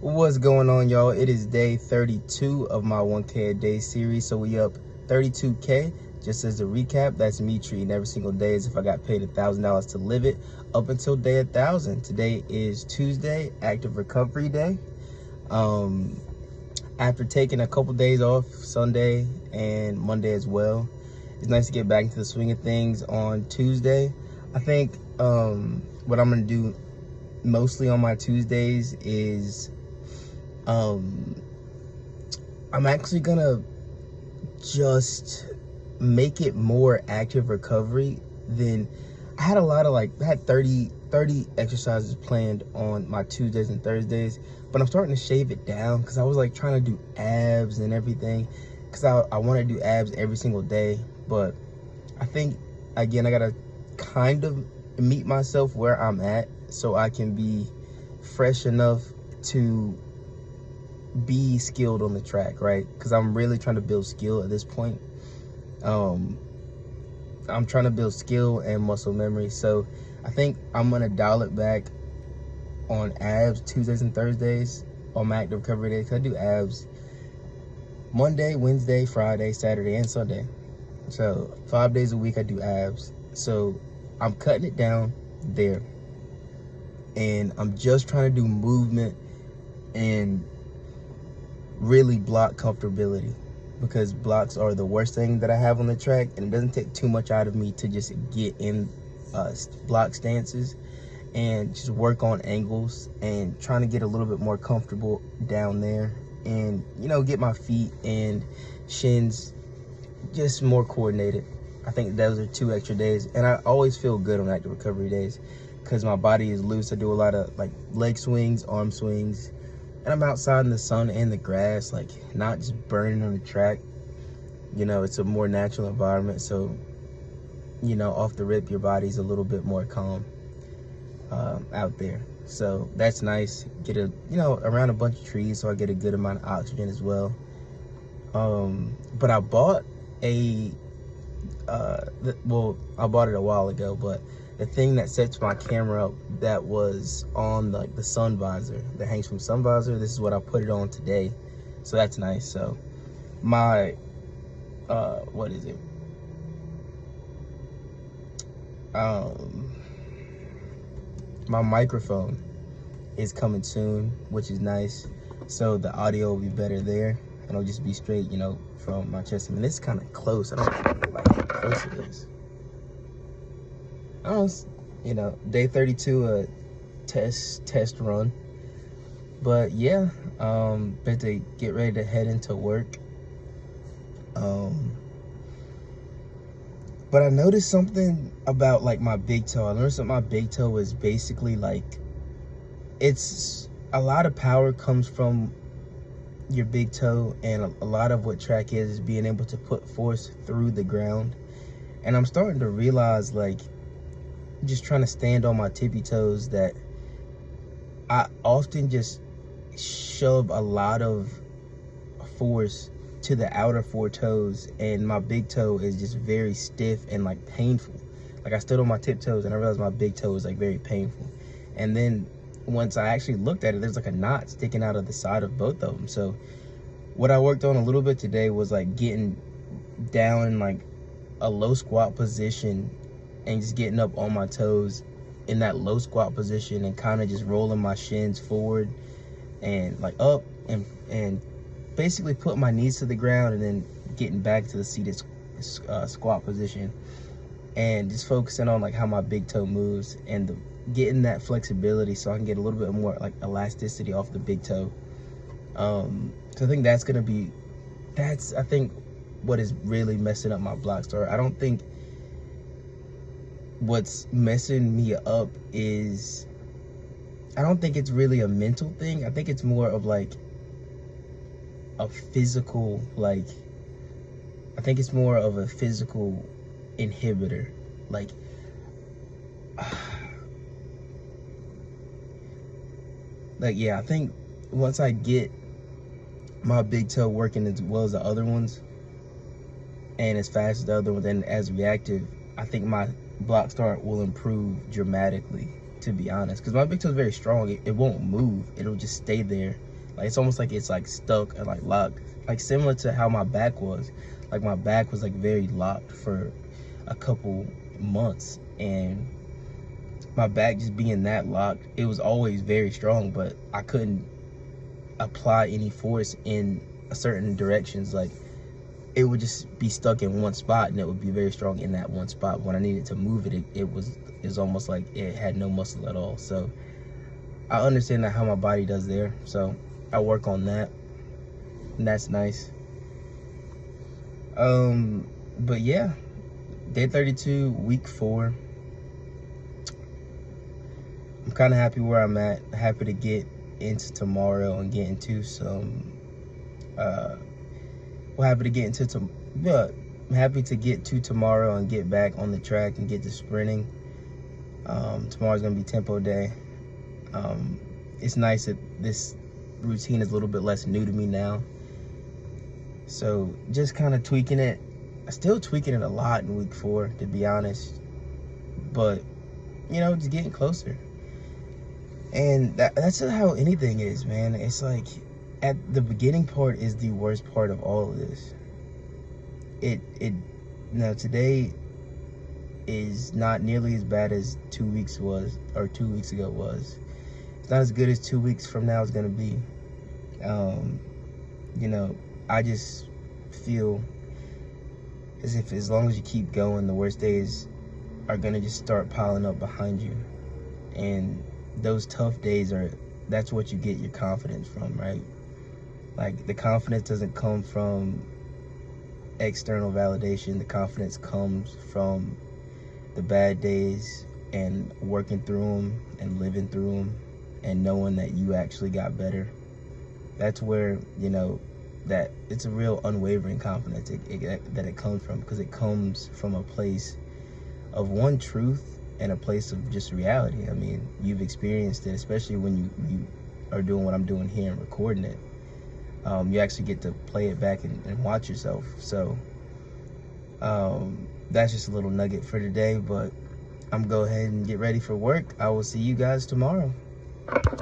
What's going on, y'all? It is day 32 of my 1K a day series. So we up 32K. Just as a recap, that's me treating every single day as if I got paid $1,000 to live it up until day 1,000. Today is Tuesday, active recovery day. After taking a couple days off, Sunday and Monday as well, it's nice to get back into the swing of things on Tuesday. I think what I'm gonna do mostly on my Tuesdays is I'm actually gonna just make it more active recovery than I had. I had 30 exercises planned on my Tuesdays and Thursdays, but I'm starting to shave it down because I was like trying to do abs and everything because I want to do abs every single day. But I think, again, I gotta kind of meet myself where I'm at so I can be fresh enough to be skilled on the track, right? Because I'm really trying to build skill at this point. I'm trying to build skill and muscle memory, so I think I'm gonna dial it back on abs Tuesdays and Thursdays on my active recovery days. I do abs Monday, Wednesday, Friday, Saturday, and Sunday. So 5 days a week I do abs. So I'm cutting it down there, and I'm just trying to do movement and really block comfortability, because blocks are the worst thing that I have on the track, and it doesn't take too much out of me to just get in block stances and just work on angles and trying to get a little bit more comfortable down there, and get my feet and shins just more coordinated. I think those are 2 extra days, and I always feel good on active recovery days because my body is loose. I do a lot of like leg swings, arm swings, and I'm outside in the sun and the grass, like not just burning on the track. It's a more natural environment, so off the rip your body's a little bit more calm out there. So that's nice. Get around a bunch of trees, so I get a good amount of oxygen as well. But I bought I bought it a while ago, but the thing that sets my camera up that was on the sun visor that hangs from sun visor, this is what I put it on today, so that's nice. So my what is it, my microphone is coming soon, which is nice, so the audio will be better there, and it'll just be straight from my chest. I mean, it's kind of close. I don't know like how close it is. Day 32, a test run. But yeah, better get ready to head into work. But I noticed something about my big toe. I noticed that my big toe is basically it's a lot of power comes from your big toe, and a lot of what track is being able to put force through the ground. And I'm starting to realize, just trying to stand on my tippy toes, that I often just shove a lot of force to the outer 4 toes, and my big toe is just very stiff and painful. I stood on my tiptoes and I realized my big toe was very painful. And then once I actually looked at it, there's a knot sticking out of the side of both of them. So what I worked on a little bit today was getting down in a low squat position and just getting up on my toes in that low squat position, and kind of just rolling my shins forward and up, and basically putting my knees to the ground, and then getting back to the seated squat position, and just focusing on how my big toe moves, and getting that flexibility so I can get a little bit more elasticity off the big toe. So I think that's what is really messing up my block start. I don't think what's messing me up is, I don't think it's really a mental thing. I think it's more of a physical, I think it's more of a physical inhibitor. Yeah, I think once I get my big toe working as well as the other ones, and as fast as the other ones, and as reactive, I think my block start will improve dramatically, to be honest, because my big toe is very strong. It won't move, it'll just stay there Like it's almost like it's like stuck or like locked, like similar to how my back was. Like my back was like very locked for a couple months, and my back just being that locked, it was always very strong, but I couldn't apply any force in certain directions. Like it would just be stuck in one spot, and it would be very strong in that one spot. When I needed to move it, it was almost like it had no muscle at all. So I understand that how my body does there, so I work on that, and that's nice. But yeah, day 32, week 4. I'm kind of happy where I'm at. Happy to get into tomorrow and get into some. Happy to get into I'm happy to get to tomorrow and get back on the track and get to sprinting. Tomorrow's gonna be tempo day. It's nice that this routine is a little bit less new to me now. So just kind of tweaking it. I'm still tweaking it a lot in week 4, to be honest. But, you know, just getting closer. And that's how anything is, man. It's like, at the beginning part is the worst part of all of this. Today is not nearly as bad as 2 weeks was, or 2 weeks ago was. It's not as good as 2 weeks from now is gonna be. You know, I just feel as if as long as you keep going, the worst days are gonna just start piling up behind you. And those tough days that's what you get your confidence from, right? Like, the confidence doesn't come from external validation. The confidence comes from the bad days and working through them and living through them and knowing that you actually got better. That's where, you know, that it's a real unwavering confidence that it comes from, because it comes from a place of one truth and a place of just reality. I mean, you've experienced it, especially when you are doing what I'm doing here and recording it. You actually get to play it back and watch yourself. So that's just a little nugget for today, but I'm gonna go ahead and get ready for work. I will see you guys tomorrow.